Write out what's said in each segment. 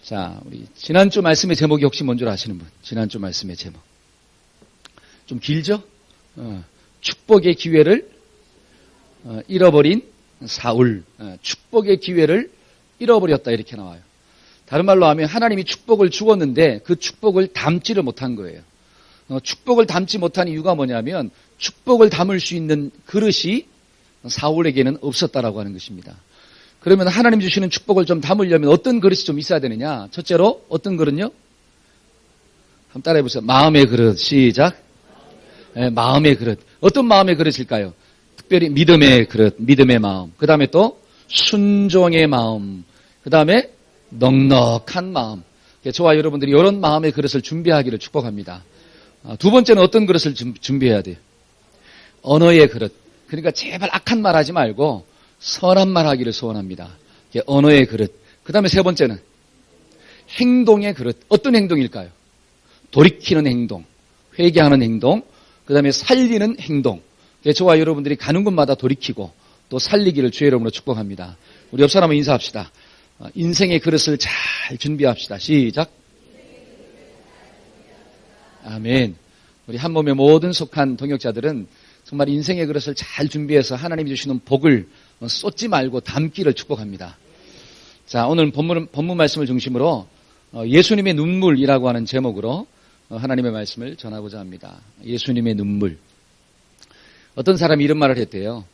자, 우리 지난주 말씀의 제목이 혹시 뭔 줄 아시는 분? 지난주 말씀의 제목. 좀 길죠? 축복의 기회를 잃어버린 사울. 축복의 기회를 잃어버렸다 이렇게 나와요. 다른 말로 하면 하나님이 축복을 주었는데 그 축복을 담지를 못한 거예요. 축복을 담지 못한 이유가 뭐냐면 축복을 담을 수 있는 그릇이 사울에게는 없었다라고 하는 것입니다. 그러면 하나님 주시는 축복을 좀 담으려면 어떤 그릇이 좀 있어야 되느냐? 첫째로 어떤 그릇요? 한번 따라해 보세요. 마음의 그릇. 시작. 네, 마음의 그릇. 어떤 마음의 그릇일까요? 특별히 믿음의 그릇, 믿음의 마음. 그 다음에 또 순종의 마음. 그 다음에 넉넉한 마음. 저와 여러분들이 이런 마음의 그릇을 준비하기를 축복합니다. 두 번째는 어떤 그릇을 준비해야 돼요? 언어의 그릇. 그러니까 제발 악한 말 하지 말고 선한 말 하기를 소원합니다. 언어의 그릇. 그 다음에 세 번째는 행동의 그릇. 어떤 행동일까요? 돌이키는 행동, 회개하는 행동, 그 다음에 살리는 행동. 저와 여러분들이 가는 곳마다 돌이키고 또 살리기를 주의 이름으로 축복합니다. 우리 옆 사람은 인사합시다. 인생의 그릇을 잘 준비합시다. 시작. 아멘. 우리 한 몸의 모든 속한 동역자들은 정말 인생의 그릇을 잘 준비해서 하나님이 주시는 복을 쏟지 말고 담기를 축복합니다. 자, 오늘 본문 말씀을 중심으로 예수님의 눈물이라고 하는 제목으로 하나님의 말씀을 전하고자 합니다. 예수님의 눈물. 어떤 사람이 이런 말을 했대요.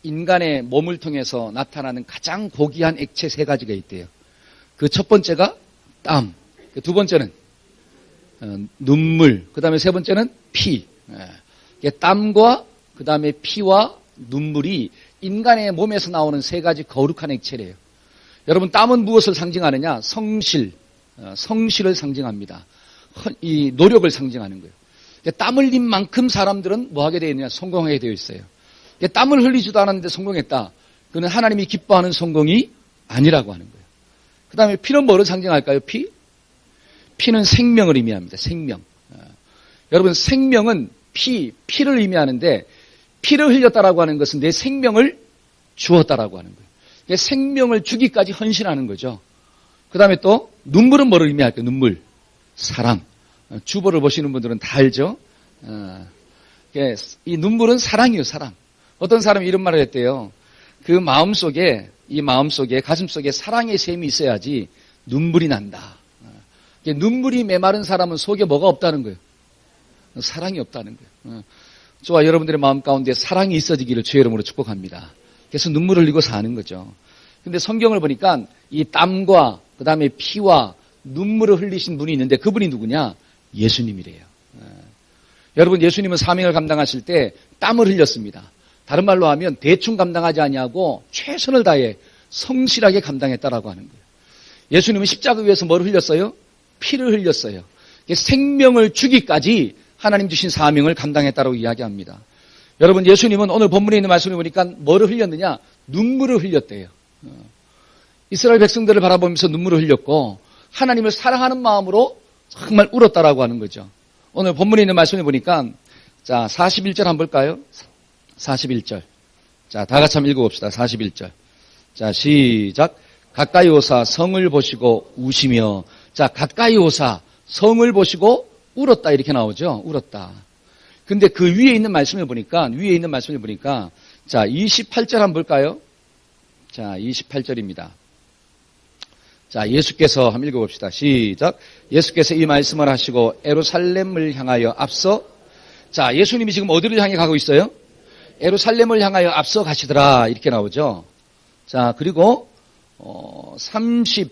인간의 몸을 통해서 나타나는 가장 고귀한 액체 세 가지가 있대요. 그 첫 번째가 땀, 두 번째는 눈물, 그 다음에 세 번째는 피. 땀과 그 다음에 피와 눈물이 인간의 몸에서 나오는 세 가지 거룩한 액체래요. 여러분, 땀은 무엇을 상징하느냐? 성실을 상징합니다. 이 노력을 상징하는 거예요. 땀 흘린 만큼 사람들은 뭐 하게 되어 있느냐? 성공하게 되어 있어요. 땀을 흘리지도 않았는데 성공했다. 그는 하나님이 기뻐하는 성공이 아니라고 하는 거예요. 그 다음에 피는 뭐를 상징할까요? 피는 생명을 의미합니다. 생명. 여러분, 생명은 피를 의미하는데 피를 흘렸다라고 하는 것은 내 생명을 주었다라고 하는 거예요. 생명을 주기까지 헌신하는 거죠. 그 다음에 또 눈물은 뭐를 의미할까요? 눈물. 사랑. 주보를 보시는 분들은 다 알죠? 이 눈물은 사랑이에요, 사랑. 어떤 사람이 이런 말을 했대요. 그 마음속에, 가슴속에 사랑의 샘이 있어야지 눈물이 난다. 눈물이 메마른 사람은 속에 뭐가 없다는 거예요? 사랑이 없다는 거예요. 저와 여러분들의 마음 가운데 사랑이 있어지기를 주의 이름으로 축복합니다. 그래서 눈물을 흘리고 사는 거죠. 근데 성경을 보니까 이 땀과 그 다음에 피와 눈물을 흘리신 분이 있는데 그분이 누구냐? 예수님이래요. 여러분, 예수님은 사명을 감당하실 때 땀을 흘렸습니다. 다른 말로 하면 대충 감당하지 아니하고 최선을 다해 성실하게 감당했다라고 하는 거예요. 예수님은 십자가 위에서 뭘 흘렸어요? 피를 흘렸어요. 생명을 주기까지 하나님 주신 사명을 감당했다고 이야기합니다. 여러분, 예수님은 오늘 본문에 있는 말씀을 보니까 뭐를 흘렸느냐? 눈물을 흘렸대요. 이스라엘 백성들을 바라보면서 눈물을 흘렸고 하나님을 사랑하는 마음으로 정말 울었다라고 하는 거죠. 오늘 본문에 있는 말씀을 보니까 자, 41절 한번 볼까요? 41절. 자, 다 같이 한번 읽어봅시다. 41절. 자, 시작. 가까이 오사 성을 보시고 우시며. 자, 가까이 오사 성을 보시고 울었다 이렇게 나오죠. 울었다. 근데 그 위에 있는 말씀을 보니까 자, 28절 한번 볼까요? 자, 28절입니다. 자, 예수께서 한번 읽어봅시다. 시작. 예수께서 이 말씀을 하시고 예루살렘을 향하여 앞서. 자, 예수님이 지금 어디를 향해 가고 있어요? 예루살렘을 향하여 앞서 가시더라 이렇게 나오죠. 자, 그리고 32절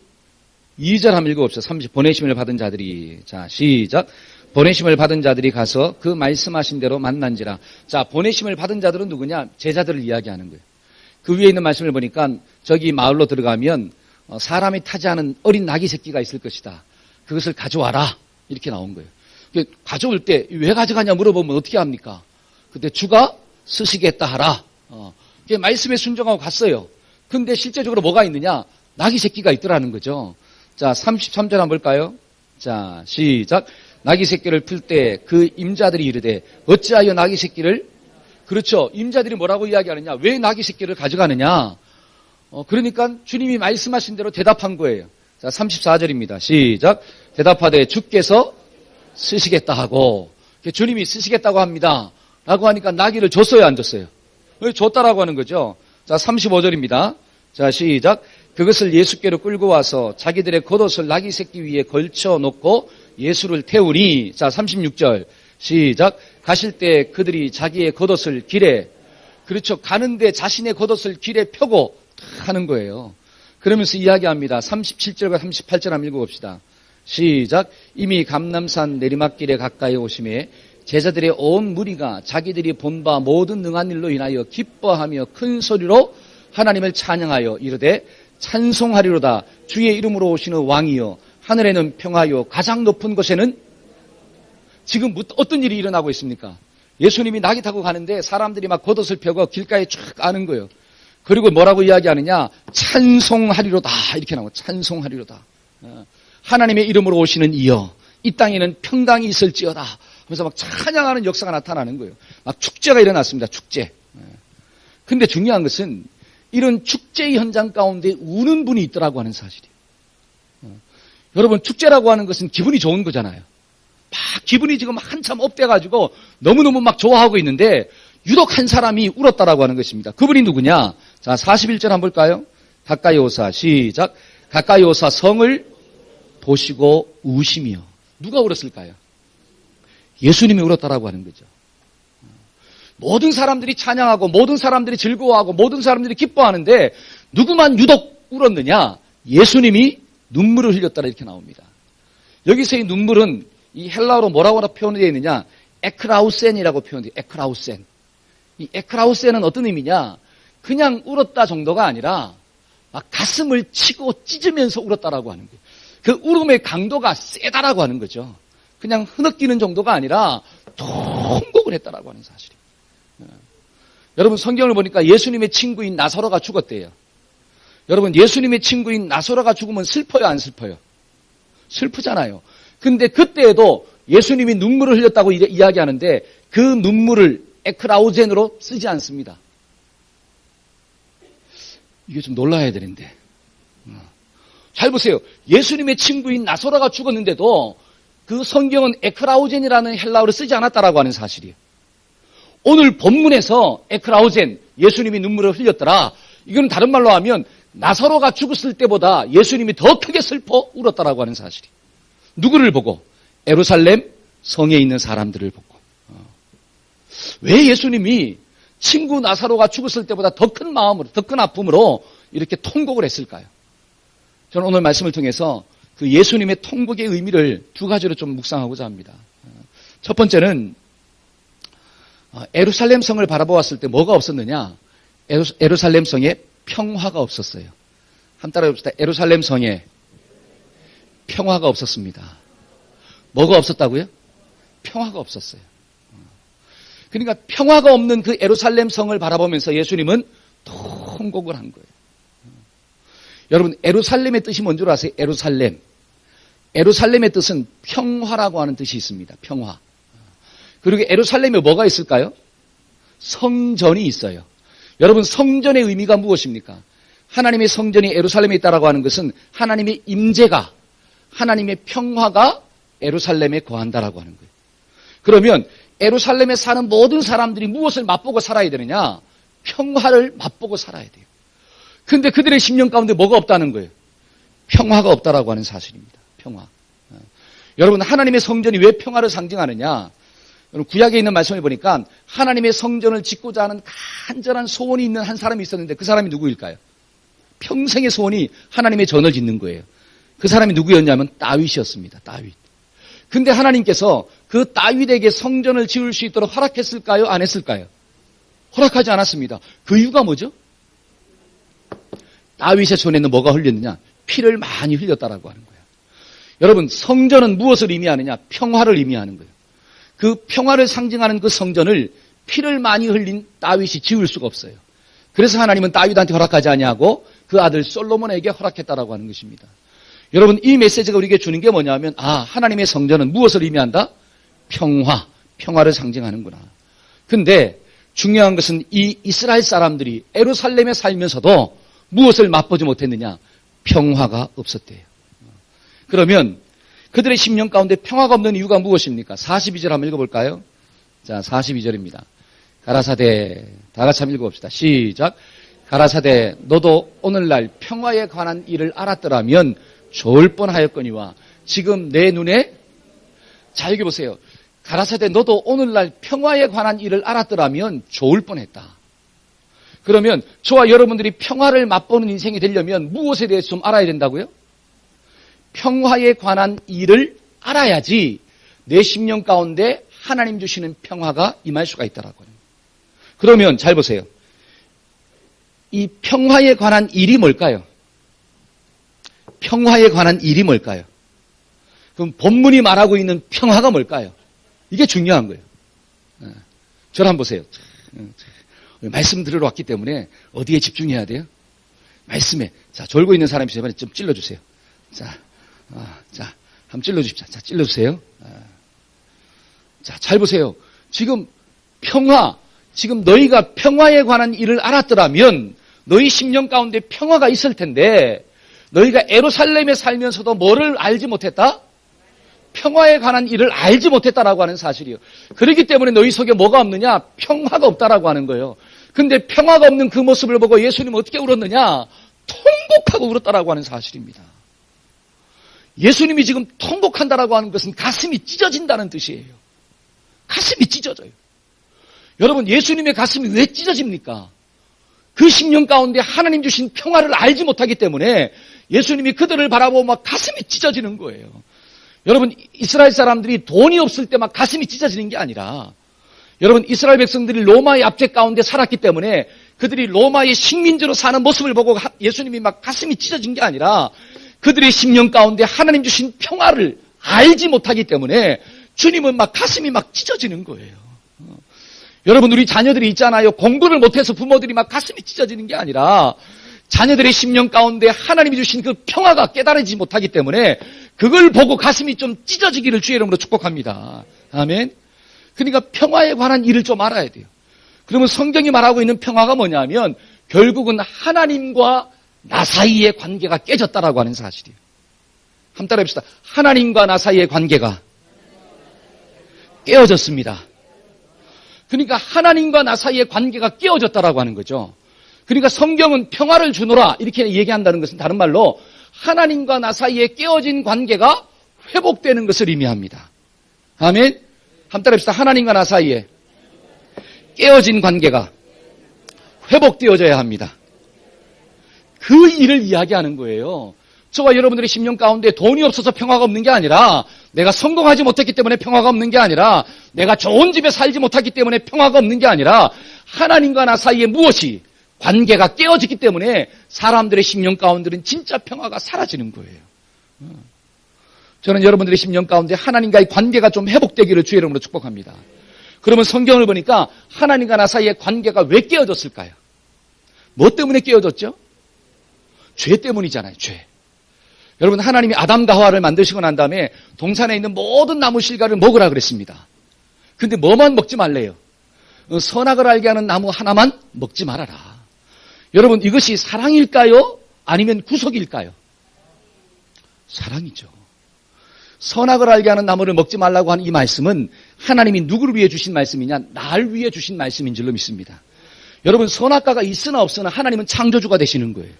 한번 읽어봅시다. 보내심을 받은 자들이. 자, 시작. 보내심을 받은 자들이 가서 그 말씀하신 대로 만난지라. 자, 보내심을 받은 자들은 누구냐? 제자들을 이야기하는 거예요. 그 위에 있는 말씀을 보니까 저기 마을로 들어가면 사람이 타지 않은 어린 낙이 새끼가 있을 것이다. 그것을 가져와라. 이렇게 나온 거예요. 가져올 때 왜 가져가냐 물어보면 어떻게 합니까? 그때 주가 쓰시겠다 하라. 말씀에 순종하고 갔어요. 근데 실제적으로 뭐가 있느냐? 낙이 새끼가 있더라는 거죠. 자, 33절 한번 볼까요? 자, 시작. 낙이 새끼를 풀 때 그 임자들이 이르되 어찌하여 낙이 새끼를. 그렇죠. 임자들이 뭐라고 이야기하느냐? 왜 낙이 새끼를 가져가느냐? 그러니까 주님이 말씀하신 대로 대답한 거예요. 자, 34절입니다. 시작. 대답하되 주께서 쓰시겠다 하고, 주님이 쓰시겠다고 합니다. 라고 하니까 나귀를 줬어요, 안 줬어요? 줬다라고 하는 거죠. 자, 35절입니다. 자, 시작. 그것을 예수께로 끌고 와서 자기들의 겉옷을 나귀 새끼 위에 걸쳐 놓고 예수를 태우니. 자, 36절. 시작. 가실 때 그들이 자기의 겉옷을 길에, 그렇죠. 가는데 자신의 겉옷을 길에 펴고 하는 거예요. 그러면서 이야기합니다. 37절과 38절 한번 읽어봅시다. 시작. 이미 감람산 내리막길에 가까이 오심에 제자들의 온 무리가 자기들이 본 바 모든 능한 일로 인하여 기뻐하며 큰 소리로 하나님을 찬양하여 이르되 찬송하리로다. 주의 이름으로 오시는 왕이여, 하늘에는 평화요, 가장 높은 곳에는. 지금 어떤 일이 일어나고 있습니까? 예수님이 낙이 타고 가는데 사람들이 막 겉옷을 펴고 길가에 쫙 가는 거예요. 그리고 뭐라고 이야기하느냐? 찬송하리로다. 이렇게 나오고, 찬송하리로다. 하나님의 이름으로 오시는 이여, 이 땅에는 평강이 있을지어다. 그래서 막 찬양하는 역사가 나타나는 거예요. 막 축제가 일어났습니다. 축제. 근데 중요한 것은 이런 축제 현장 가운데 우는 분이 있더라고 하는 사실이에요. 여러분, 축제라고 하는 것은 기분이 좋은 거잖아요. 막 기분이 지금 한참 업돼가지고 너무너무 막 좋아하고 있는데 유독 한 사람이 울었다라고 하는 것입니다. 그분이 누구냐? 자, 41절 한번 볼까요? 가까이 오사. 시작. 가까이 오사 성을 보시고 우시며. 누가 울었을까요? 예수님이 울었다라고 하는 거죠. 모든 사람들이 찬양하고 모든 사람들이 즐거워하고 모든 사람들이 기뻐하는데 누구만 유독 울었느냐? 예수님이 눈물을 흘렸다라 이렇게 나옵니다. 여기서의 눈물은 이 헬라어로 뭐라고 표현되어 있느냐? 에크라우센이라고 표현돼요. 에크라우센. 이 에크라우센은 어떤 의미냐? 그냥 울었다 정도가 아니라 막 가슴을 치고 찢으면서 울었다라고 하는 거예요. 그 울음의 강도가 세다라고 하는 거죠. 그냥 흐느끼는 정도가 아니라 통곡을 했다라고 하는 사실이에요. 여러분, 성경을 보니까 예수님의 친구인 나사로가 죽었대요. 여러분, 예수님의 친구인 나사로가 죽으면 슬퍼요, 안 슬퍼요? 슬프잖아요. 근데 그때에도 예수님이 눈물을 흘렸다고 이야기하는데 그 눈물을 에크라우젠으로 쓰지 않습니다. 이게 좀 놀라야 되는데. 잘 보세요. 예수님의 친구인 나사로가 죽었는데도 그 성경은 에크라우젠이라는 헬라어를 쓰지 않았다라고 하는 사실이에요. 오늘 본문에서 에크라우젠, 예수님이 눈물을 흘렸더라. 이건 다른 말로 하면 나사로가 죽었을 때보다 예수님이 더 크게 슬퍼 울었다라고 하는 사실이에요. 누구를 보고? 예루살렘 성에 있는 사람들을 보고. 왜 예수님이 친구 나사로가 죽었을 때보다 더 큰 마음으로, 더 큰 아픔으로 이렇게 통곡을 했을까요? 저는 오늘 말씀을 통해서 그 예수님의 통곡의 의미를 두 가지로 좀 묵상하고자 합니다. 첫 번째는 예루살렘 성을 바라보았을 때 뭐가 없었느냐? 예루살렘 성에 평화가 없었어요. 한번 따라해 봅시다. 예루살렘 성에 평화가 없었습니다. 뭐가 없었다고요? 평화가 없었어요. 그러니까 평화가 없는 그 예루살렘 성을 바라보면서 예수님은 통곡을 한 거예요. 여러분, 예루살렘의 뜻이 뭔 줄 아세요? 예루살렘. 예루살렘의 뜻은 평화라고 하는 뜻이 있습니다. 평화. 그리고 예루살렘에 뭐가 있을까요? 성전이 있어요. 여러분, 성전의 의미가 무엇입니까? 하나님의 성전이 예루살렘에 있다라고 하는 것은 하나님의 임재가, 하나님의 평화가 예루살렘에 거한다라고 하는 거예요. 그러면 예루살렘에 사는 모든 사람들이 무엇을 맛보고 살아야 되느냐? 평화를 맛보고 살아야 돼요. 근데 그들의 심령 가운데 뭐가 없다는 거예요? 평화가 없다라고 하는 사실입니다. 평화. 여러분, 하나님의 성전이 왜 평화를 상징하느냐? 여러분, 구약에 있는 말씀을 보니까 하나님의 성전을 짓고자 하는 간절한 소원이 있는 한 사람이 있었는데 그 사람이 누구일까요? 평생의 소원이 하나님의 전을 짓는 거예요. 그 사람이 누구였냐면 다윗이었습니다. 다윗. 근데 하나님께서 그 다윗에게 성전을 지을 수 있도록 허락했을까요? 안 했을까요? 허락하지 않았습니다. 그 이유가 뭐죠? 다윗의 손에는 뭐가 흘렸느냐? 피를 많이 흘렸다라고 하는 거예요. 여러분, 성전은 무엇을 의미하느냐? 평화를 의미하는 거예요. 그 평화를 상징하는 그 성전을 피를 많이 흘린 다윗이 지을 수가 없어요. 그래서 하나님은 다윗한테 허락하지 아니하고 그 아들 솔로몬에게 허락했다라고 하는 것입니다. 여러분, 이 메시지가 우리에게 주는 게 뭐냐면, 하나님의 성전은 무엇을 의미한다? 평화를 상징하는구나. 근데 중요한 것은 이 이스라엘 사람들이 예루살렘에 살면서도 무엇을 맛보지 못했느냐? 평화가 없었대요. 그러면 그들의 심령 가운데 평화가 없는 이유가 무엇입니까? 42절 한번 읽어볼까요? 자, 42절입니다. 가라사대, 다 같이 한번 읽어봅시다. 시작. 가라사대, 너도 오늘날 평화에 관한 일을 알았더라면 좋을 뻔하였거니와 지금 내 눈에, 자, 여기 보세요. 가라사대, 너도 오늘날 평화에 관한 일을 알았더라면 좋을 뻔했다. 그러면 저와 여러분들이 평화를 맛보는 인생이 되려면 무엇에 대해서 좀 알아야 된다고요? 평화에 관한 일을 알아야지 내 심령 가운데 하나님 주시는 평화가 임할 수가 있다라고요. 그러면 잘 보세요. 이 평화에 관한 일이 뭘까요? 평화에 관한 일이 뭘까요? 그럼 본문이 말하고 있는 평화가 뭘까요? 이게 중요한 거예요. 저를 한번 보세요. 말씀 들으러 왔기 때문에 어디에 집중해야 돼요? 말씀에. 자, 졸고 있는 사람이 제발 좀 찔러주세요. 자, 한번 찔러주십시오. 자, 찔러주세요. 자, 잘 보세요. 지금 평화, 지금 너희가 평화에 관한 일을 알았더라면 너희 심령 가운데 평화가 있을 텐데 너희가 예루살렘에 살면서도 뭐를 알지 못했다? 평화에 관한 일을 알지 못했다라고 하는 사실이에요. 그렇기 때문에 너희 속에 뭐가 없느냐? 평화가 없다라고 하는 거예요. 근데 평화가 없는 그 모습을 보고 예수님은 어떻게 울었느냐? 통곡하고 울었다라고 하는 사실입니다. 예수님이 지금 통곡한다라고 하는 것은 가슴이 찢어진다는 뜻이에요. 가슴이 찢어져요. 여러분, 예수님의 가슴이 왜 찢어집니까? 그 심령 가운데 하나님 주신 평화를 알지 못하기 때문에 예수님이 그들을 바라보고 막 가슴이 찢어지는 거예요. 여러분, 이스라엘 사람들이 돈이 없을 때 막 가슴이 찢어지는 게 아니라 여러분, 이스라엘 백성들이 로마의 압제 가운데 살았기 때문에 그들이 로마의 식민지로 사는 모습을 보고 예수님이 막 가슴이 찢어진 게 아니라 그들의 심령 가운데 하나님 주신 평화를 알지 못하기 때문에 주님은 막 가슴이 막 찢어지는 거예요. 여러분, 우리 자녀들이 있잖아요. 공부를 못해서 부모들이 막 가슴이 찢어지는 게 아니라 자녀들의 심령 가운데 하나님이 주신 그 평화가 깨달아지지 못하기 때문에 그걸 보고 가슴이 좀 찢어지기를 주의 이름으로 축복합니다. 아멘. 그러니까 평화에 관한 일을 좀 알아야 돼요. 그러면 성경이 말하고 있는 평화가 뭐냐면 결국은 하나님과 나 사이의 관계가 깨졌다라고 하는 사실이에요. 한번 따라 해봅시다. 하나님과 나 사이의 관계가 깨어졌습니다. 그러니까 하나님과 나 사이의 관계가 깨어졌다라고 하는 거죠. 그러니까 성경은 평화를 주노라 이렇게 얘기한다는 것은 다른 말로 하나님과 나 사이에 깨어진 관계가 회복되는 것을 의미합니다. 아멘. 한번 따라 해봅시다. 하나님과 나 사이에 깨어진 관계가 회복되어져야 합니다. 그 일을 이야기하는 거예요. 저와 여러분들의 심령 가운데 돈이 없어서 평화가 없는 게 아니라 내가 성공하지 못했기 때문에 평화가 없는 게 아니라 내가 좋은 집에 살지 못하기 때문에 평화가 없는 게 아니라 하나님과 나 사이에 무엇이 관계가 깨어지기 때문에 사람들의 심령 가운데는 진짜 평화가 사라지는 거예요. 저는 여러분들의 심령 가운데 하나님과의 관계가 좀 회복되기를 주의 이름으로 축복합니다. 그러면 성경을 보니까 하나님과 나 사이의 관계가 왜 깨어졌을까요? 뭐 때문에 깨어졌죠? 죄 때문이잖아요. 죄. 여러분, 하나님이 아담과 하와를 만드시고 난 다음에 동산에 있는 모든 나무 실과를 먹으라 그랬습니다. 근데 뭐만 먹지 말래요? 선악을 알게 하는 나무 하나만 먹지 말아라. 여러분, 이것이 사랑일까요? 아니면 구속일까요? 사랑이죠. 선악을 알게 하는 나무를 먹지 말라고 하는 이 말씀은 하나님이 누구를 위해 주신 말씀이냐? 날 위해 주신 말씀인 줄로 믿습니다. 여러분, 선악과가 있으나 없으나 하나님은 창조주가 되시는 거예요.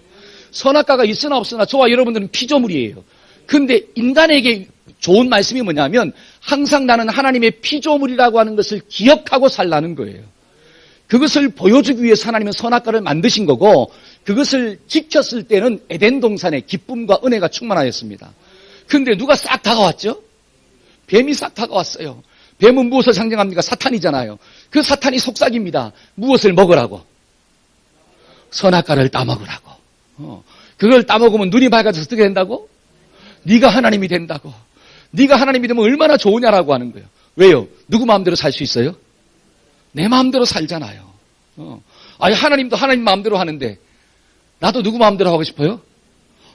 선악과가 있으나 없으나 저와 여러분들은 피조물이에요. 그런데 인간에게 좋은 말씀이 뭐냐면 항상 나는 하나님의 피조물이라고 하는 것을 기억하고 살라는 거예요. 그것을 보여주기 위해서 하나님은 선악과를 만드신 거고 그것을 지켰을 때는 에덴 동산에 기쁨과 은혜가 충만하였습니다. 그런데 누가 싹 다가왔죠? 뱀이 싹 다가왔어요. 뱀은 무엇을 상징합니까? 사탄이잖아요. 그 사탄이 속삭입니다. 무엇을 먹으라고? 선악과를 따먹으라고. 그걸 따먹으면 눈이 밝아져서 어떻게 된다고? 네가 하나님이 된다고. 네가 하나님이 되면 얼마나 좋으냐라고 하는 거예요. 왜요? 누구 마음대로 살 수 있어요? 내 마음대로 살잖아요. 아니, 하나님도 하나님 마음대로 하는데 나도 누구 마음대로 하고 싶어요?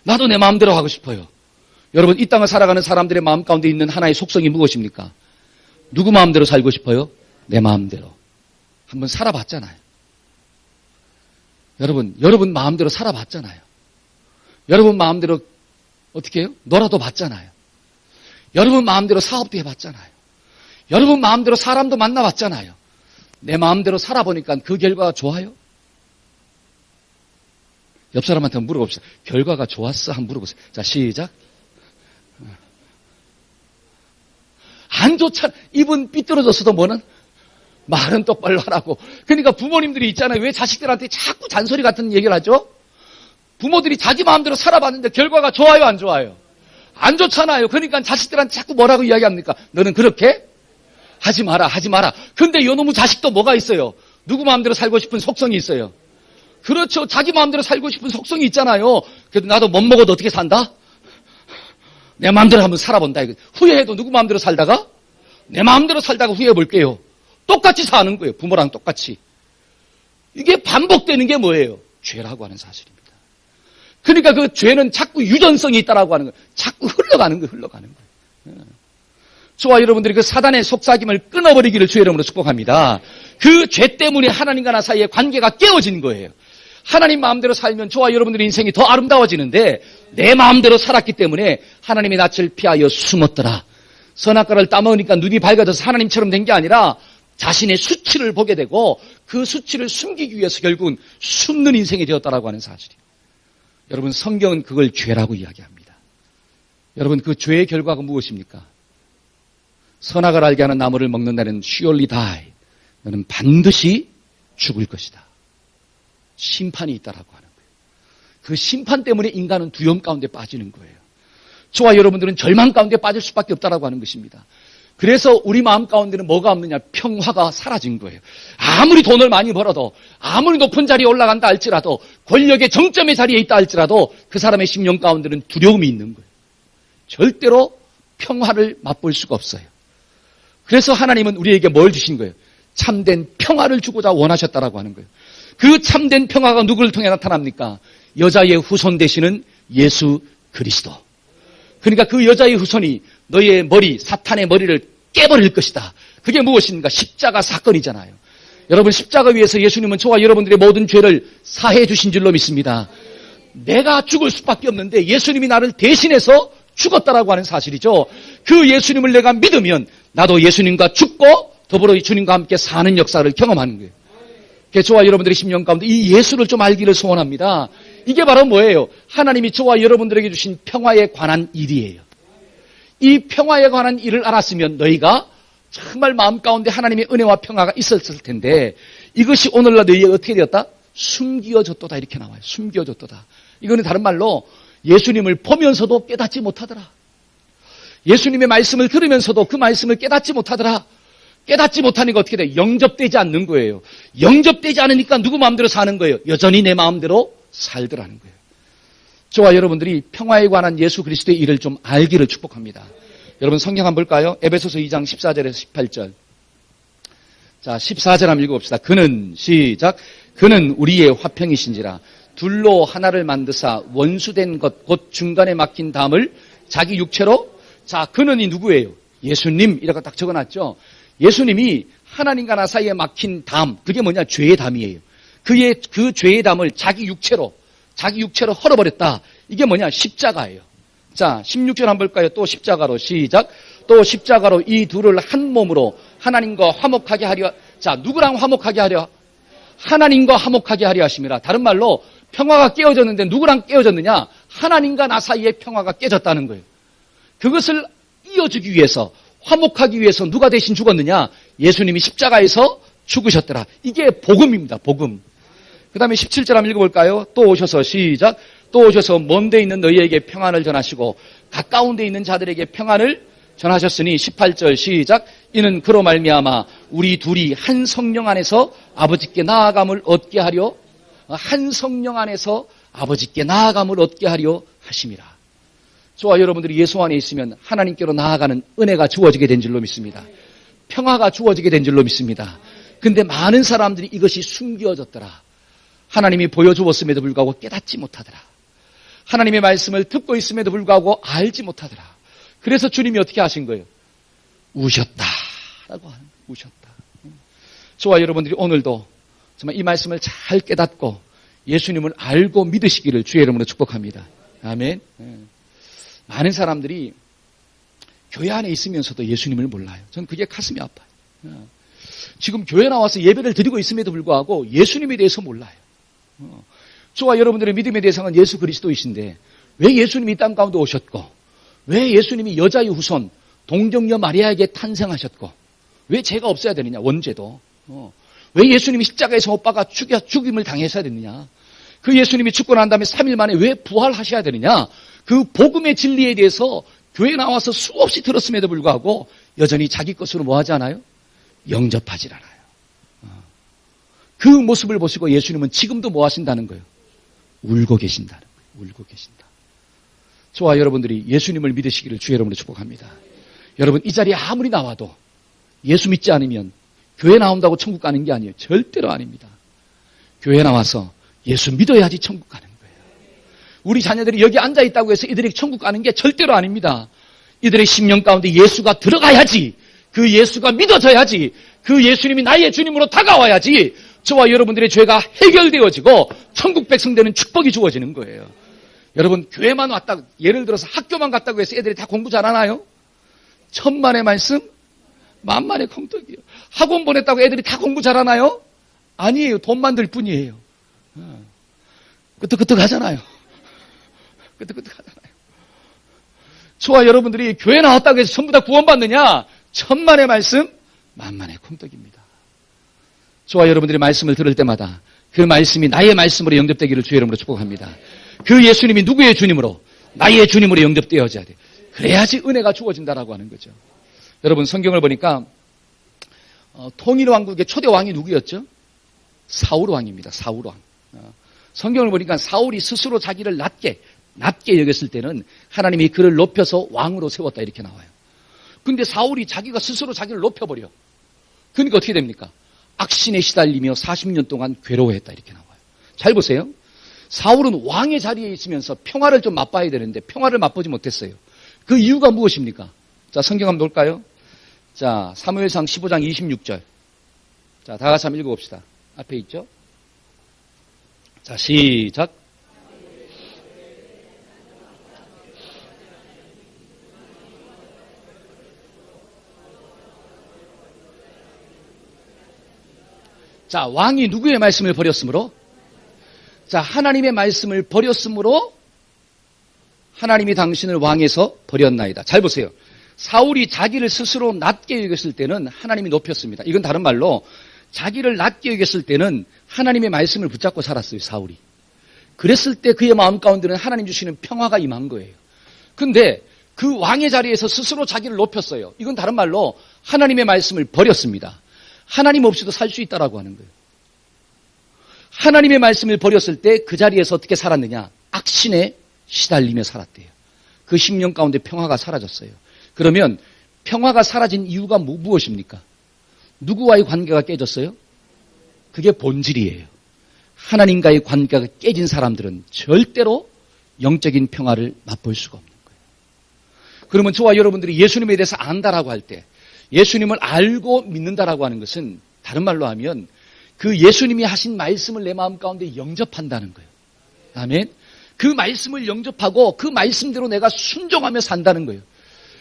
나도 내 마음대로 하고 싶어요. 여러분, 이 땅을 살아가는 사람들의 마음 가운데 있는 하나의 속성이 무엇입니까? 누구 마음대로 살고 싶어요? 내 마음대로. 한번 살아봤잖아요. 여러분 마음대로 살아봤잖아요. 여러분 마음대로 어떻게 해요? 놀아도 봤잖아요. 여러분 마음대로 사업도 해봤잖아요. 여러분 마음대로 사람도 만나봤잖아요. 내 마음대로 살아보니까 그 결과가 좋아요? 옆 사람한테 물어봅시다. 결과가 좋았어? 한번 물어보세요. 자, 시작. 안 좋잖아. 입은 삐뚤어졌어도 뭐는? 말은 똑바로 하라고. 그러니까 부모님들이 있잖아요. 왜 자식들한테 자꾸 잔소리 같은 얘기를 하죠? 부모들이 자기 마음대로 살아봤는데 결과가 좋아요, 안 좋아요? 안 좋잖아요. 그러니까 자식들한테 자꾸 뭐라고 이야기합니까? 너는 그렇게? 하지 마라, 하지 마라. 근데 이놈의 자식도 뭐가 있어요? 누구 마음대로 살고 싶은 속성이 있어요. 그렇죠. 자기 마음대로 살고 싶은 속성이 있잖아요. 그래도 나도 못 먹어도 어떻게 산다? 내 마음대로 한번 살아본다. 후회해도 누구 마음대로 살다가? 내 마음대로 살다가 후회해볼게요. 똑같이 사는 거예요. 부모랑 똑같이. 이게 반복되는 게 뭐예요? 죄라고 하는 사실입니다. 그러니까 그 죄는 자꾸 유전성이 있다라고 하는 거예요. 자꾸 흘러가는 거예요. 흘러가는 거예요. 저와 여러분들이 그 사단의 속삭임을 끊어버리기를 주의 이름으로 축복합니다. 그 죄 때문에 하나님과 나 사이의 관계가 깨어진 거예요. 하나님 마음대로 살면 저와 여러분들의 인생이 더 아름다워지는데 내 마음대로 살았기 때문에 하나님의 낯을 피하여 숨었더라. 선악과를 따먹으니까 눈이 밝아져서 하나님처럼 된 게 아니라 자신의 수치를 보게 되고 그 수치를 숨기기 위해서 결국은 숨는 인생이 되었다라고 하는 사실이에요. 여러분 성경은 그걸 죄라고 이야기합니다. 여러분 그 죄의 결과가 무엇입니까? 선악을 알게 하는 나무를 먹는 날은 surely die. 너는 반드시 죽을 것이다. 심판이 있다라고 하는 거예요. 그 심판 때문에 인간은 두려움 가운데 빠지는 거예요. 저와 여러분들은 절망 가운데 빠질 수밖에 없다라고 하는 것입니다. 그래서 우리 마음 가운데는 뭐가 없느냐? 평화가 사라진 거예요. 아무리 돈을 많이 벌어도 아무리 높은 자리에 올라간다 할지라도 권력의 정점의 자리에 있다 할지라도 그 사람의 심령 가운데는 두려움이 있는 거예요. 절대로 평화를 맛볼 수가 없어요. 그래서 하나님은 우리에게 뭘 주신 거예요? 참된 평화를 주고자 원하셨다라고 하는 거예요. 그 참된 평화가 누구를 통해 나타납니까? 여자의 후손 되시는 예수 그리스도. 그러니까 그 여자의 후손이 너의 머리, 사탄의 머리를 깨버릴 것이다. 그게 무엇입니까? 십자가 사건이잖아요. 여러분 십자가 위에서 예수님은 저와 여러분들의 모든 죄를 사해 주신 줄로 믿습니다. 내가 죽을 수밖에 없는데 예수님이 나를 대신해서 죽었다라고 하는 사실이죠. 그 예수님을 내가 믿으면 나도 예수님과 죽고 더불어 주님과 함께 사는 역사를 경험하는 거예요. 그래서 저와 여러분들의 심령 가운데 이 예수를 좀 알기를 소원합니다. 이게 바로 뭐예요? 하나님이 저와 여러분들에게 주신 평화에 관한 일이에요. 이 평화에 관한 일을 알았으면 너희가 정말 마음 가운데 하나님의 은혜와 평화가 있었을 텐데 이것이 오늘날 너희에게 어떻게 되었다? 숨겨졌도다 이렇게 나와요. 숨겨졌도다. 이거는 다른 말로 예수님을 보면서도 깨닫지 못하더라. 예수님의 말씀을 들으면서도 그 말씀을 깨닫지 못하더라. 깨닫지 못하니까 어떻게 돼? 영접되지 않는 거예요. 영접되지 않으니까 누구 마음대로 사는 거예요? 여전히 내 마음대로 살더라는 거예요. 저와 여러분들이 평화에 관한 예수 그리스도의 일을 좀 알기를 축복합니다. 여러분 성경 한번 볼까요? 에베소서 2장 14절에서 18절. 자, 14절 한번 읽어봅시다. 그는 시작. 그는 우리의 화평이신지라 둘로 하나를 만드사 원수된 것 곧 중간에 막힌 담을 자기 육체로. 자, 그는 이 누구예요? 예수님 이라고 딱 적어놨죠. 예수님이 하나님과 나 사이에 막힌 담, 그게 뭐냐? 죄의 담이에요. 그 죄의 담을 자기 육체로 헐어버렸다. 이게 뭐냐? 십자가예요. 자, 16절 한번 볼까요? 또 십자가로 시작. 또 십자가로 이 둘을 한 몸으로 하나님과 화목하게 하려. 자, 누구랑 화목하게 하려? 하나님과 화목하게 하려 하심이라. 다른 말로 평화가 깨어졌는데 누구랑 깨어졌느냐? 하나님과 나 사이에 평화가 깨졌다는 거예요. 그것을 이어주기 위해서, 화목하기 위해서 누가 대신 죽었느냐? 예수님이 십자가에서 죽으셨더라. 이게 복음입니다. 복음. 그 다음에 17절 한번 읽어볼까요? 또 오셔서 시작. 또 오셔서 먼 데 있는 너희에게 평안을 전하시고 가까운 데 있는 자들에게 평안을 전하셨으니 18절 시작. 이는 그로 말미암아 우리 둘이 한 성령 안에서 아버지께 나아감을 얻게 하려. 한 성령 안에서 아버지께 나아감을 얻게 하려 하심이라. 저와 여러분들이 예수 안에 있으면 하나님께로 나아가는 은혜가 주어지게 된 줄로 믿습니다. 평화가 주어지게 된 줄로 믿습니다. 근데 많은 사람들이 이것이 숨겨졌더라. 하나님이 보여주었음에도 불구하고 깨닫지 못하더라. 하나님의 말씀을 듣고 있음에도 불구하고 알지 못하더라. 그래서 주님이 어떻게 하신 거예요? 우셨다라고 하는, 우셨다. 저와 여러분들이 오늘도 정말 이 말씀을 잘 깨닫고 예수님을 알고 믿으시기를 주의 이름으로 축복합니다. 아멘. 많은 사람들이 교회 안에 있으면서도 예수님을 몰라요. 저는 그게 가슴이 아파요. 지금 교회 나와서 예배를 드리고 있음에도 불구하고 예수님에 대해서 몰라요. 저와 여러분들의 믿음의 대상은 예수 그리스도이신데 왜 예수님이 이 땅 가운데 오셨고, 왜 예수님이 여자의 후손 동정녀 마리아에게 탄생하셨고, 왜 죄가 없어야 되느냐, 원죄도. 왜 예수님이 십자가에서 못 박아 죽임을 당했어야 되느냐. 그 예수님이 죽고 난 다음에 3일 만에 왜 부활하셔야 되느냐. 그 복음의 진리에 대해서 교회에 나와서 수없이 들었음에도 불구하고 여전히 자기 것으로 뭐 하지 않아요? 영접하지 않아요. 그 모습을 보시고 예수님은 지금도 뭐 하신다는 거예요? 울고 계신다는 거예요. 울고 계신다. 저와 여러분들이 예수님을 믿으시기를 주의 이름으로 축복합니다. 여러분, 이 자리에 아무리 나와도 예수 믿지 않으면 교회 나온다고 천국 가는 게 아니에요. 절대로 아닙니다. 교회 나와서 예수 믿어야지 천국 가는 거예요. 우리 자녀들이 여기 앉아있다고 해서 이들이 천국 가는 게 절대로 아닙니다. 이들의 심령 가운데 예수가 들어가야지, 그 예수가 믿어져야지, 그 예수님이 나의 주님으로 다가와야지 저와 여러분들의 죄가 해결되어지고 천국 백성 되는 축복이 주어지는 거예요. 여러분, 교회만 왔다, 예를 들어서 학교만 갔다고 해서 애들이 다 공부 잘하나요? 천만의 말씀, 만만의 콩떡이요. 학원 보냈다고 애들이 다 공부 잘하나요? 아니에요. 돈만 들 뿐이에요. 끄떡끄떡하잖아요. 끄떡끄떡하잖아요. 저와 여러분들이 교회 나왔다고 해서 전부 다 구원받느냐? 천만의 말씀, 만만의 콩떡입니다. 저와 여러분들이 말씀을 들을 때마다 그 말씀이 나의 말씀으로 영접되기를 주의 이름으로 축복합니다. 그 예수님이 누구의 주님으로? 나의 주님으로 영접되어져야 돼. 그래야지 은혜가 주어진다라고 하는 거죠. 여러분, 성경을 보니까 통일왕국의 초대 왕이 누구였죠? 사울 왕입니다. 사울 왕. 성경을 보니까 사울이 스스로 자기를 낮게 여겼을 때는 하나님이 그를 높여서 왕으로 세웠다 이렇게 나와요. 근데 사울이 자기가 스스로 자기를 높여버려. 그러니까 어떻게 됩니까? 악신에 시달리며 40년 동안 괴로워했다 이렇게 나와요. 잘 보세요. 사울은 왕의 자리에 있으면서 평화를 좀 맛봐야 되는데 평화를 맛보지 못했어요. 그 이유가 무엇입니까? 자, 성경 한번 볼까요? 자, 사무엘상 15장 26절. 자, 다 같이 한번 읽어봅시다. 앞에 있죠? 자, 시작. 자, 왕이 누구의 말씀을 버렸으므로? 자, 하나님의 말씀을 버렸으므로 하나님이 당신을 왕에서 버렸나이다. 잘 보세요. 사울이 자기를 스스로 낮게 여겼을 때는 하나님이 높였습니다. 이건 다른 말로 자기를 낮게 여겼을 때는 하나님의 말씀을 붙잡고 살았어요, 사울이. 그랬을 때 그의 마음 가운데는 하나님 주시는 평화가 임한 거예요. 근데 그 왕의 자리에서 스스로 자기를 높였어요. 이건 다른 말로 하나님의 말씀을 버렸습니다. 하나님 없이도 살 수 있다라고 하는 거예요. 하나님의 말씀을 버렸을 때 그 자리에서 어떻게 살았느냐? 악신에 시달리며 살았대요. 그 심령 가운데 평화가 사라졌어요. 그러면 평화가 사라진 이유가 무엇입니까? 누구와의 관계가 깨졌어요? 그게 본질이에요. 하나님과의 관계가 깨진 사람들은 절대로 영적인 평화를 맛볼 수가 없는 거예요. 그러면 저와 여러분들이 예수님에 대해서 안다라고 할 때, 예수님을 알고 믿는다라고 하는 것은 다른 말로 하면 그 예수님이 하신 말씀을 내 마음 가운데 영접한다는 거예요. 아멘. 그 말씀을 영접하고 그 말씀대로 내가 순종하며 산다는 거예요.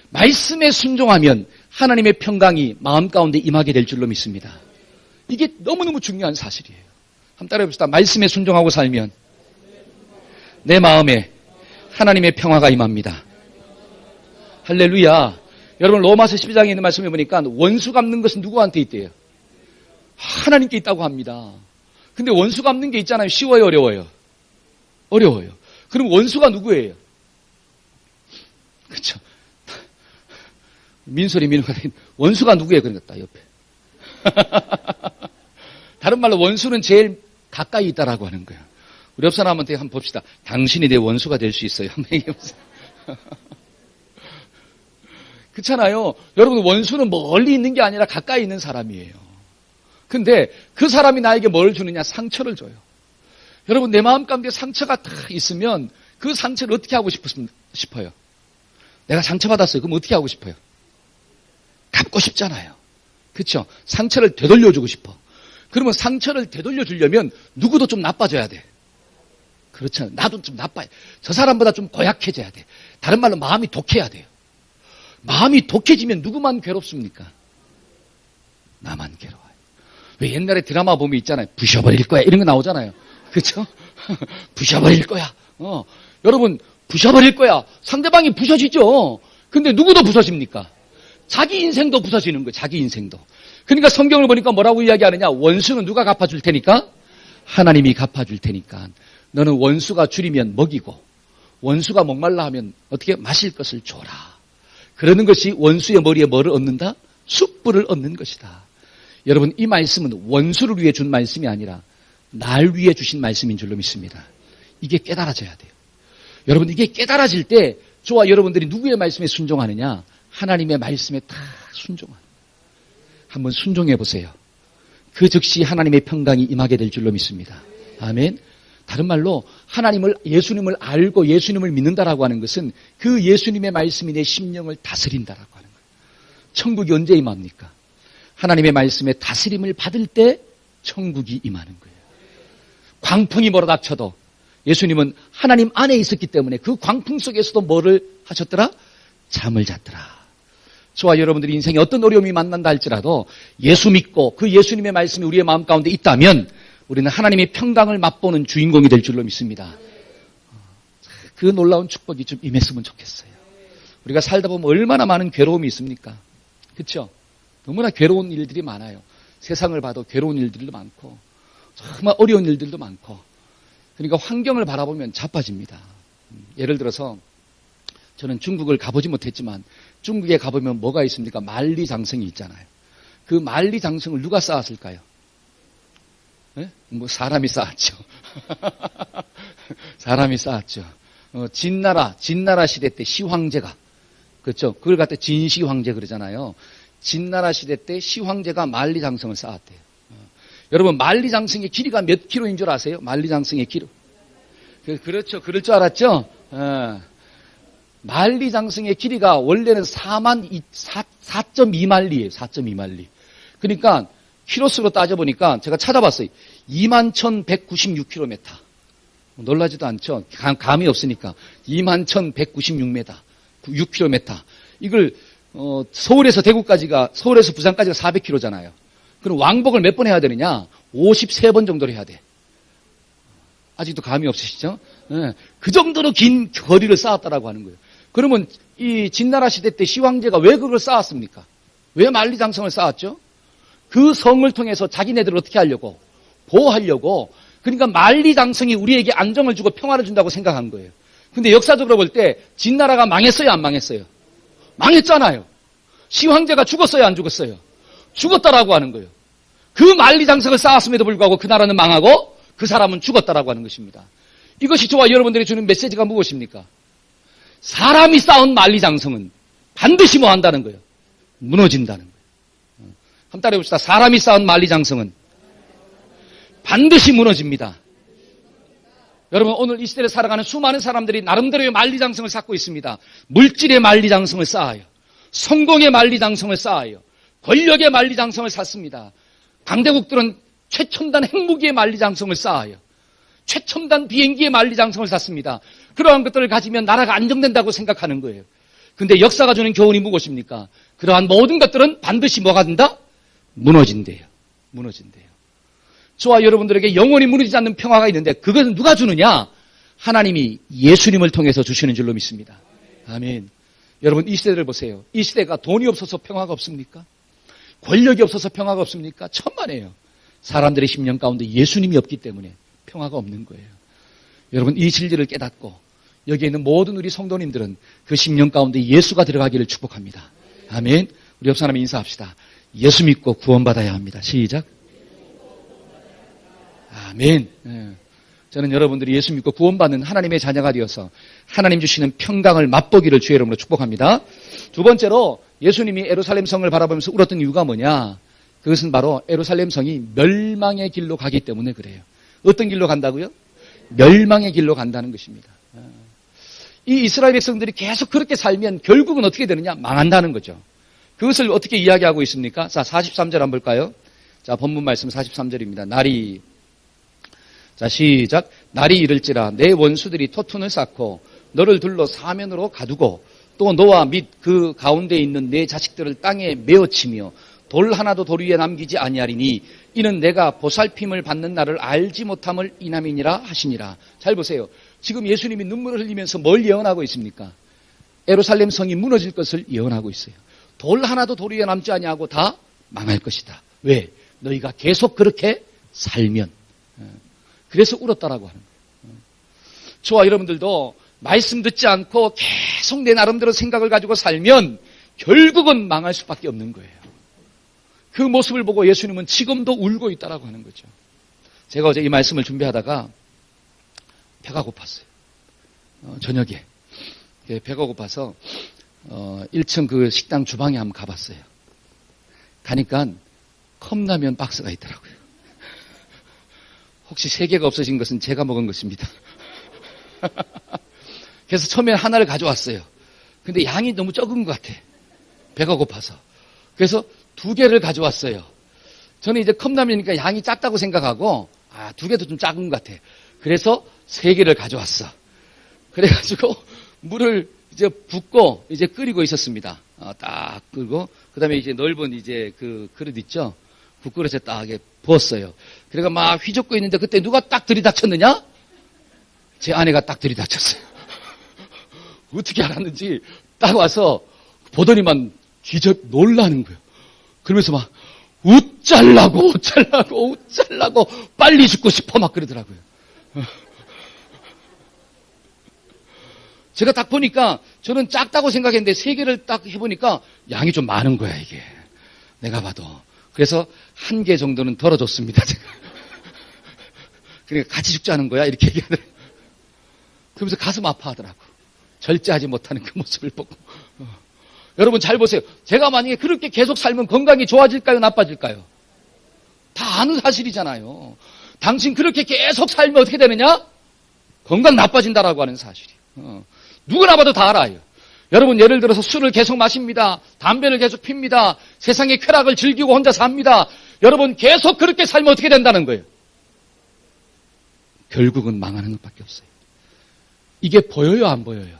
말씀에 순종하면 하나님의 평강이 마음 가운데 임하게 될 줄로 믿습니다. 이게 너무너무 중요한 사실이에요. 한번 따라해 봅시다. 말씀에 순종하고 살면 내 마음에 하나님의 평화가 임합니다. 할렐루야. 여러분, 로마서 12장에 있는 말씀을 보니까 원수 갚는 것은 누구한테 있대요? 하나님께 있다고 합니다. 근데 원수 갚는 게 있잖아요. 쉬워요, 어려워요? 어려워요. 그럼 원수가 누구예요? 그렇죠. 민소리 민우가 원수가 누구예요? 그러니까 옆에. 다른 말로 원수는 제일 가까이 있다라고 하는 거예요. 우리 옆 사람한테 한번 봅시다. 당신이 내 원수가 될 수 있어요. 한번 얘기해보세요. 그렇잖아요. 여러분, 원수는 멀리 있는 게 아니라 가까이 있는 사람이에요. 근데 그 사람이 나에게 뭘 주느냐? 상처를 줘요. 여러분, 내 마음 가운데 상처가 다 있으면 그 상처를 어떻게 하고 싶어요? 내가 상처받았어요. 그럼 어떻게 하고 싶어요? 갚고 싶잖아요. 그렇죠? 상처를 되돌려주고 싶어. 그러면 상처를 되돌려주려면 누구도 좀 나빠져야 돼. 그렇잖아요. 나도 좀 나빠요. 저 사람보다 좀 고약해져야 돼. 다른 말로 마음이 독해야 돼요. 마음이 독해지면 누구만 괴롭습니까? 나만 괴로워요. 왜 옛날에 드라마 보면 있잖아요. 부셔버릴 거야. 이런 거 나오잖아요. 그렇죠? 부셔버릴 거야. 여러분, 부셔버릴 거야. 상대방이 부서지죠. 근데 누구도 부서집니까? 자기 인생도 부서지는 거예요. 자기 인생도. 그러니까 성경을 보니까 뭐라고 이야기하느냐. 원수는 누가 갚아줄 테니까? 하나님이 갚아줄 테니까. 너는 원수가 줄이면 먹이고 원수가 목말라 하면 어떻게 마실 것을 줘라. 그러는 것이 원수의 머리에 뭐를 얻는다? 숯불을 얻는 것이다. 여러분, 이 말씀은 원수를 위해 준 말씀이 아니라 날 위해 주신 말씀인 줄로 믿습니다. 이게 깨달아져야 돼요. 여러분, 이게 깨달아질 때 저와 여러분들이 누구의 말씀에 순종하느냐? 하나님의 말씀에 다 순종하는. 한번 순종해 보세요. 그 즉시 하나님의 평강이 임하게 될 줄로 믿습니다. 아멘. 다른 말로 예수님을 알고 예수님을 믿는다라고 하는 것은 그 예수님의 말씀이 내 심령을 다스린다라고 하는 거예요. 천국이 언제 임합니까? 하나님의 말씀에 다스림을 받을 때 천국이 임하는 거예요. 광풍이 몰아닥쳐도 예수님은 하나님 안에 있었기 때문에 그 광풍 속에서도 뭐를 하셨더라? 잠을 잤더라. 저와 여러분들이 인생에 어떤 어려움이 만난다 할지라도 예수 믿고 그 예수님의 말씀이 우리의 마음 가운데 있다면 우리는 하나님의 평강을 맛보는 주인공이 될 줄로 믿습니다. 그 놀라운 축복이 좀 임했으면 좋겠어요. 우리가 살다 보면 얼마나 많은 괴로움이 있습니까? 그렇죠? 너무나 괴로운 일들이 많아요. 세상을 봐도 괴로운 일들도 많고 정말 어려운 일들도 많고 그러니까 환경을 바라보면 자빠집니다. 예를 들어서 저는 중국을 가보지 못했지만 중국에 가보면 뭐가 있습니까? 만리장성이 있잖아요. 그 만리장성을 누가 쌓았을까요? 네? 뭐 사람이 쌓았죠. 사람이 쌓았죠. 진나라 시대 때 시황제가 그렇죠. 그걸 갖다 진시황제 그러잖아요. 진나라 시대 때 시황제가 만리장성을 쌓았대요. 여러분 만리장성의 길이가 몇 킬로인 줄 아세요? 만리장성의 길이. 그렇죠. 그럴 줄 알았죠? 만리장성의 길이가 원래는 4.2만리예요. 4.2만리. 그러니까 키로수로 따져보니까 제가 찾아봤어요. 21,196km. 놀라지도 않죠? 감이 없으니까. 21,196m. 6km. 이걸 서울에서 부산까지가 400km잖아요. 그럼 왕복을 몇 번 해야 되느냐? 53번 정도를 해야 돼. 아직도 감이 없으시죠? 네. 그 정도로 긴 거리를 쌓았다라고 하는 거예요. 그러면 이 진나라 시대 때 시황제가 왜 그걸 쌓았습니까? 왜 만리장성을 쌓았죠? 그 성을 통해서 자기네들을 어떻게 하려고? 보호하려고. 그러니까 만리장성이 우리에게 안정을 주고 평화를 준다고 생각한 거예요. 근데 역사적으로 볼 때 진나라가 망했어요, 안 망했어요? 망했잖아요. 시황제가 죽었어요, 안 죽었어요? 죽었다라고 하는 거예요. 그 만리장성을 쌓았음에도 불구하고 그 나라는 망하고 그 사람은 죽었다라고 하는 것입니다. 이것이 저와 여러분들이 주는 메시지가 무엇입니까? 사람이 쌓은 만리장성은 반드시 뭐 한다는 거예요? 무너진다는 거예요. 한번 따라해 봅시다. 사람이 쌓은 만리장성은 반드시 무너집니다. 여러분 오늘 이 시대를 살아가는 수많은 사람들이 나름대로의 만리장성을 쌓고 있습니다. 물질의 만리장성을 쌓아요. 성공의 만리장성을 쌓아요. 권력의 만리장성을 쌓습니다. 강대국들은 최첨단 핵무기의 만리장성을 쌓아요. 최첨단 비행기의 만리장성을 쌓습니다. 그러한 것들을 가지면 나라가 안정된다고 생각하는 거예요. 근데 역사가 주는 교훈이 무엇입니까? 그러한 모든 것들은 반드시 뭐가 된다? 무너진대요. 무너진대요. 저와 여러분들에게 영원히 무너지지 않는 평화가 있는데 그것은 누가 주느냐? 하나님이 예수님을 통해서 주시는 줄로 믿습니다. 아멘. 여러분 이 시대를 보세요. 이 시대가 돈이 없어서 평화가 없습니까? 권력이 없어서 평화가 없습니까? 천만에요. 사람들의 심령 가운데 예수님이 없기 때문에 평화가 없는 거예요. 여러분 이 진리를 깨닫고 여기에 있는 모든 우리 성도님들은 그 심령 가운데 예수가 들어가기를 축복합니다. 아멘. 우리 옆 사람에 인사합시다. 예수 믿고 구원받아야 합니다. 시작. 아멘. 저는 여러분들이 예수 믿고 구원받는 하나님의 자녀가 되어서 하나님 주시는 평강을 맛보기를 주의 이름으로 축복합니다. 두 번째로 예수님이 예루살렘 성을 바라보면서 울었던 이유가 뭐냐? 그것은 바로 예루살렘 성이 멸망의 길로 가기 때문에 그래요. 어떤 길로 간다고요? 멸망의 길로 간다는 것입니다. 이 이스라엘 백성들이 계속 그렇게 살면 결국은 어떻게 되느냐? 망한다는 거죠. 그것을 어떻게 이야기하고 있습니까? 자, 43절 한번 볼까요? 자, 본문 말씀 43절입니다. 자, 시작. 날이 이를지라 내 원수들이 토툰을 쌓고 너를 둘러 사면으로 가두고 또 너와 및 그 가운데 있는 내 자식들을 땅에 메어치며 돌 하나도 돌 위에 남기지 아니하리니 이는 내가 보살핌을 받는 날을 알지 못함을 인함이니라 하시니라. 잘 보세요. 지금 예수님이 눈물을 흘리면서 뭘 예언하고 있습니까? 예루살렘 성이 무너질 것을 예언하고 있어요. 돌 하나도 돌 위에 남지 아니하고 다 망할 것이다. 왜? 너희가 계속 그렇게 살면. 그래서 울었다라고 하는 거예요. 저와 여러분들도 말씀 듣지 않고 계속 내 나름대로 생각을 가지고 살면 결국은 망할 수밖에 없는 거예요. 그 모습을 보고 예수님은 지금도 울고 있다라고 하는 거죠. 제가 어제 이 말씀을 준비하다가 배가 고팠어요. 저녁에 배가 고파서 1층 그 식당 주방에 한번 가봤어요. 가니까 컵라면 박스가 있더라고요. 혹시 3개가 없어진 것은 제가 먹은 것입니다. 그래서 처음에 하나를 가져왔어요. 근데 양이 너무 적은 것 같아. 배가 고파서. 그래서 2개를 가져왔어요. 저는 이제 컵라면이니까 양이 작다고 생각하고 2개도 좀 작은 것 같아. 그래서 3개를 가져왔어. 그래가지고 물을 이제 붓고 이제 끓이고 있었습니다. 딱 끓고 그다음에 이제 넓은 이제 그 그릇 있죠. 국그릇에 딱 부었어요. 그래가 막 휘젓고 있는데 그때 누가 딱 들이닥쳤느냐? 제 아내가 딱 들이닥쳤어요. 어떻게 알았는지 딱 와서 보더니만 뒤져 놀라는 거예요. 그러면서 막 웃잘라고 빨리 죽고 싶어 막 그러더라고요. 제가 딱 보니까 저는 작다고 생각했는데 3개를 딱 해보니까 양이 좀 많은 거야 이게. 내가 봐도. 그래서 1개 정도는 덜어줬습니다. 제가. 그러니까 같이 죽자는 거야 이렇게 얘기하더라고요. 그러면서 가슴 아파하더라고. 절제하지 못하는 그 모습을 보고. 여러분 잘 보세요. 제가 만약에 그렇게 계속 살면 건강이 좋아질까요? 나빠질까요? 다 아는 사실이잖아요. 당신 그렇게 계속 살면 어떻게 되느냐? 건강 나빠진다라고 하는 사실이에요. 누구나 봐도 다 알아요. 여러분 예를 들어서 술을 계속 마십니다. 담배를 계속 핍니다. 세상의 쾌락을 즐기고 혼자 삽니다. 여러분 계속 그렇게 살면 어떻게 된다는 거예요? 결국은 망하는 것밖에 없어요. 이게 보여요 안 보여요?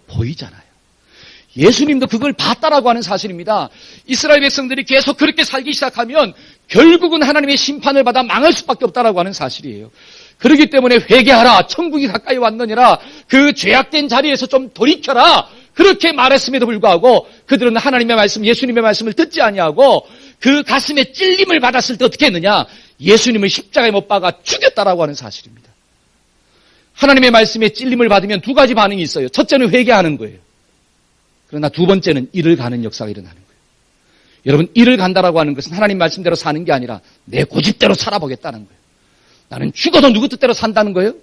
보이잖아요. 예수님도 그걸 봤다라고 하는 사실입니다. 이스라엘 백성들이 계속 그렇게 살기 시작하면 결국은 하나님의 심판을 받아 망할 수밖에 없다라고 하는 사실이에요. 그렇기 때문에 회개하라. 천국이 가까이 왔느니라. 그 죄악된 자리에서 좀 돌이켜라. 그렇게 말했음에도 불구하고 그들은 하나님의 말씀, 예수님의 말씀을 듣지 아니하고 그 가슴에 찔림을 받았을 때 어떻게 했느냐? 예수님을 십자가에 못 박아 죽였다라고 하는 사실입니다. 하나님의 말씀에 찔림을 받으면 2가지 반응이 있어요. 첫째는 회개하는 거예요. 그러나 2번째는 일을 가는 역사가 일어나는 거예요. 여러분 일을 간다라고 하는 것은 하나님 말씀대로 사는 게 아니라 내 고집대로 살아보겠다는 거예요. 나는 죽어도 누구 뜻대로 산다는 거예요?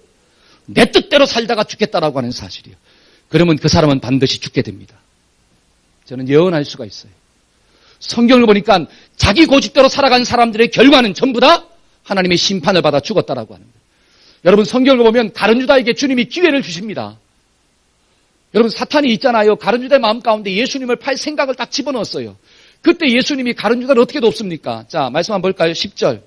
내 뜻대로 살다가 죽겠다라고 하는 사실이에요. 그러면 그 사람은 반드시 죽게 됩니다. 저는 예언할 수가 있어요. 성경을 보니까 자기 고집대로 살아간 사람들의 결과는 전부 다 하나님의 심판을 받아 죽었다라고 하는 거예요. 여러분 성경을 보면 가룟 유다에게 주님이 기회를 주십니다. 여러분 사탄이 있잖아요. 가룟 유다의 마음 가운데 예수님을 팔 생각을 딱 집어넣었어요. 그때 예수님이 가룟 유다를 어떻게 돕습니까? 자 말씀 한번 볼까요? 10절.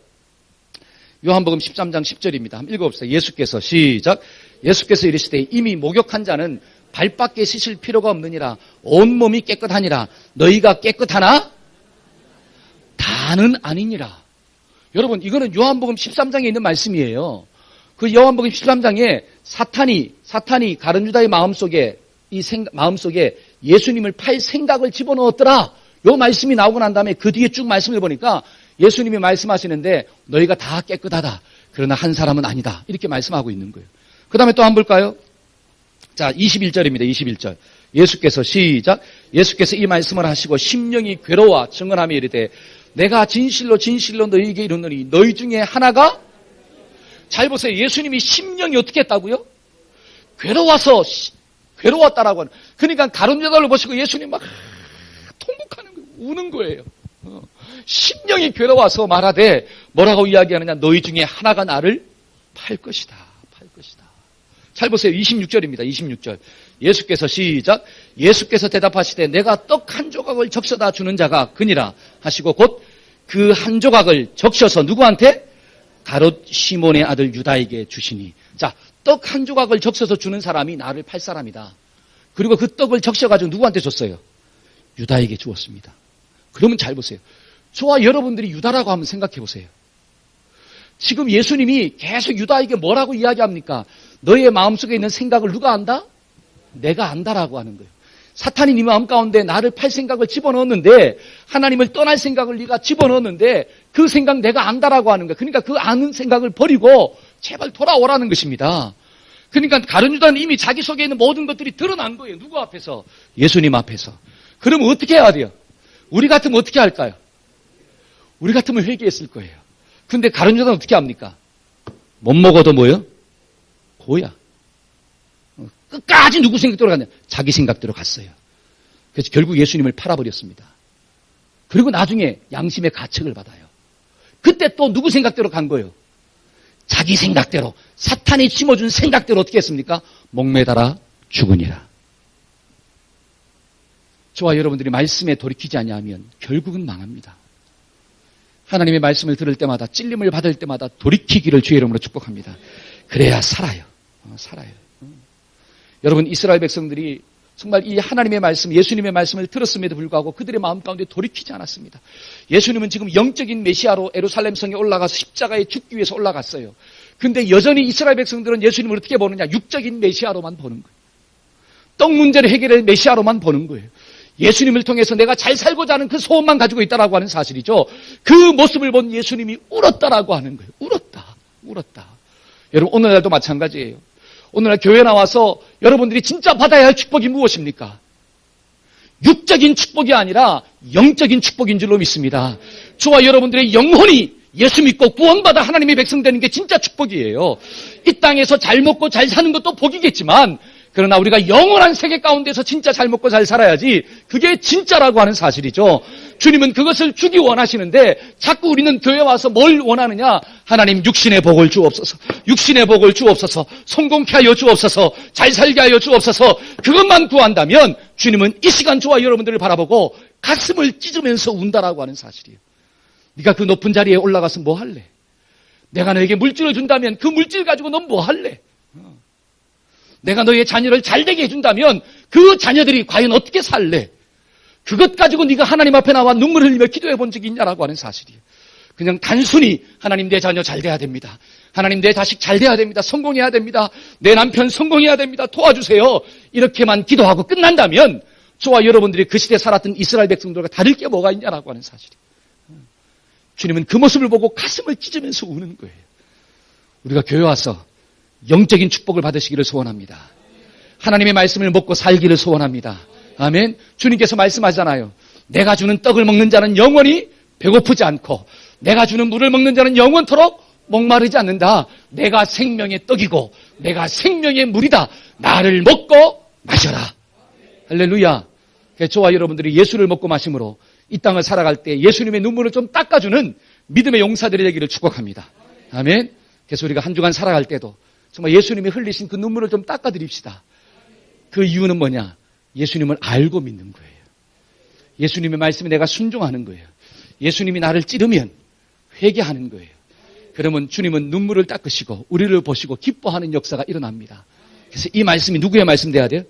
요한복음 13장 10절입니다. 한번 읽어봅시다. 예수께서 시작. 예수께서 이르시되 이미 목욕한 자는 발밖에 씻을 필요가 없느니라. 온몸이 깨끗하니라. 너희가 깨끗하나? 다는 아니니라. 여러분 이거는 요한복음 13장에 있는 말씀이에요. 그 요한복음 13장에 사탄이 가룟 유다의 마음속에 마음속에 예수님을 팔 생각을 집어넣었더라. 요 말씀이 나오고 난 다음에 그 뒤에 쭉 말씀을 보니까 예수님이 말씀하시는데 너희가 다 깨끗하다. 그러나 한 사람은 아니다. 이렇게 말씀하고 있는 거예요. 그 다음에 또 한번 볼까요? 자, 21절입니다. 21절. 예수께서 시작. 예수께서 이 말씀을 하시고 심령이 괴로워 증언하며 이르되 내가 진실로 진실로 너희에게 이르노니 너희 중에 하나가 잘 보세요. 예수님이 심령이 어떻게 했다고요? 괴로웠다라고 하는. 그러니까 가룟 유다를 보시고 예수님 막 통곡하는 거예요. 우는 거예요. 심령이 괴로워서 말하되 뭐라고 이야기하느냐? 너희 중에 하나가 나를 팔 것이다. 팔 것이다. 잘 보세요. 26절입니다. 26절. 예수께서 시작. 예수께서 대답하시되 내가 떡 한 조각을 적셔다 주는 자가 그니라 하시고 곧 그 한 조각을 적셔서 누구한테? 가롯 시몬의 아들 유다에게 주시니. 자, 떡 한 조각을 적셔서 주는 사람이 나를 팔 사람이다. 그리고 그 떡을 적셔가지고 누구한테 줬어요? 유다에게 주었습니다. 그러면 잘 보세요. 저와 여러분들이 유다라고 한번 생각해 보세요. 지금 예수님이 계속 유다에게 뭐라고 이야기합니까? 너의 마음속에 있는 생각을 누가 안다? 내가 안다라고 하는 거예요. 사탄이 네 마음 가운데 나를 팔 생각을 집어넣었는데, 하나님을 떠날 생각을 네가 집어넣었는데 그 생각 내가 안다라고 하는 거예요. 그러니까 그 아는 생각을 버리고 제발 돌아오라는 것입니다. 그러니까 가룟 유다는 이미 자기 속에 있는 모든 것들이 드러난 거예요. 누구 앞에서? 예수님 앞에서. 그러면 어떻게 해야 돼요? 우리 같으면 어떻게 할까요? 우리 같으면 회개했을 거예요. 근데 가룟 유다는 어떻게 합니까? 못 먹어도 뭐요? 고야. 끝까지 누구 생각대로 갔냐? 자기 생각대로 갔어요. 그래서 결국 예수님을 팔아버렸습니다. 그리고 나중에 양심의 가책을 받아요. 그때 또 누구 생각대로 간 거예요? 자기 생각대로, 사탄이 심어준 생각대로 어떻게 했습니까? 목매달아 죽으니라. 저와 여러분들이 말씀에 돌이키지 아니하면 결국은 망합니다. 하나님의 말씀을 들을 때마다, 찔림을 받을 때마다 돌이키기를 주의 이름으로 축복합니다. 그래야 살아요. 살아요. 여러분, 이스라엘 백성들이 정말 이 하나님의 말씀, 예수님의 말씀을 들었음에도 불구하고 그들의 마음 가운데 돌이키지 않았습니다. 예수님은 지금 영적인 메시아로 예루살렘 성에 올라가서 십자가에 죽기 위해서 올라갔어요. 근데 여전히 이스라엘 백성들은 예수님을 어떻게 보느냐? 육적인 메시아로만 보는 거예요. 떡 문제를 해결할 메시아로만 보는 거예요. 예수님을 통해서 내가 잘 살고자 하는 그 소원만 가지고 있다라고 하는 사실이죠. 그 모습을 본 예수님이 울었다라고 하는 거예요. 울었다. 여러분, 오늘날도 마찬가지예요. 오늘날 교회 나와서 여러분들이 진짜 받아야 할 축복이 무엇입니까? 육적인 축복이 아니라 영적인 축복인 줄로 믿습니다. 저와 여러분들의 영혼이 예수 믿고 구원받아 하나님의 백성 되는 게 진짜 축복이에요. 이 땅에서 잘 먹고 잘 사는 것도 복이겠지만, 그러나 우리가 영원한 세계 가운데서 진짜 잘 먹고 잘 살아야지, 그게 진짜라고 하는 사실이죠. 주님은 그것을 주기 원하시는데 자꾸 우리는 교회 와서 뭘 원하느냐? 하나님, 육신의 복을 주옵소서, 육신의 복을 주옵소서, 성공케 하여 주옵소서, 잘 살게 하여 주옵소서. 그것만 구한다면 주님은 이 시간 저와 여러분들을 바라보고 가슴을 찢으면서 운다라고 하는 사실이에요. 네가 그 높은 자리에 올라가서 뭐 할래? 내가 너에게 물질을 준다면 그 물질 가지고 넌 뭐 할래? 내가 너의 자녀를 잘되게 해준다면 그 자녀들이 과연 어떻게 살래? 그것 가지고 네가 하나님 앞에 나와 눈물 흘리며 기도해 본 적이 있냐라고 하는 사실이에요. 그냥 단순히 하나님, 내 자녀 잘 돼야 됩니다. 하나님, 내 자식 잘 돼야 됩니다. 성공해야 됩니다. 내 남편 성공해야 됩니다. 도와주세요. 이렇게만 기도하고 끝난다면 저와 여러분들이 그 시대에 살았던 이스라엘 백성들과 다를 게 뭐가 있냐라고 하는 사실이에요. 주님은 그 모습을 보고 가슴을 찢으면서 우는 거예요. 우리가 교회 와서 영적인 축복을 받으시기를 소원합니다. 하나님의 말씀을 먹고 살기를 소원합니다. 아멘. 주님께서 말씀하잖아요. 내가 주는 떡을 먹는 자는 영원히 배고프지 않고 내가 주는 물을 먹는 자는 영원토록 목마르지 않는다. 내가 생명의 떡이고 내가 생명의 물이다. 나를 먹고 마셔라. 할렐루야. 저와 여러분들이 예수를 먹고 마심으로 이 땅을 살아갈 때 예수님의 눈물을 좀 닦아주는 믿음의 용사들이 되기를 축복합니다. 아멘. 그래서 우리가 한 주간 살아갈 때도 정말 예수님이 흘리신 그 눈물을 좀 닦아드립시다. 그 이유는 뭐냐? 예수님을 알고 믿는 거예요. 예수님의 말씀에 내가 순종하는 거예요. 예수님이 나를 찌르면 회개하는 거예요. 그러면 주님은 눈물을 닦으시고 우리를 보시고 기뻐하는 역사가 일어납니다. 그래서 이 말씀이 누구의 말씀 돼야 돼요?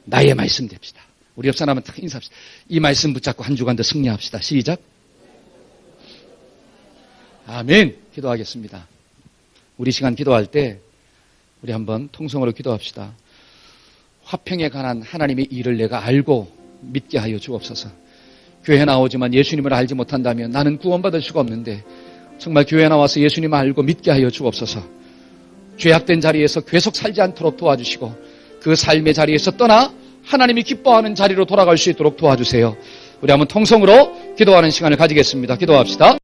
나의 말씀 됩시다. 우리 옆 사람은 딱 인사합시다. 이 말씀 붙잡고 한 주간 더 승리합시다. 시작. 아멘. 기도하겠습니다. 우리 시간 기도할 때 우리 한번 통성으로 기도합시다. 화평에 관한 하나님의 일을 내가 알고 믿게 하여 주옵소서. 교회 나오지만 예수님을 알지 못한다면 나는 구원받을 수가 없는데 정말 교회 나와서 예수님을 알고 믿게 하여 주옵소서. 죄악된 자리에서 계속 살지 않도록 도와주시고 그 삶의 자리에서 떠나 하나님이 기뻐하는 자리로 돌아갈 수 있도록 도와주세요. 우리 한번 통성으로 기도하는 시간을 가지겠습니다. 기도합시다.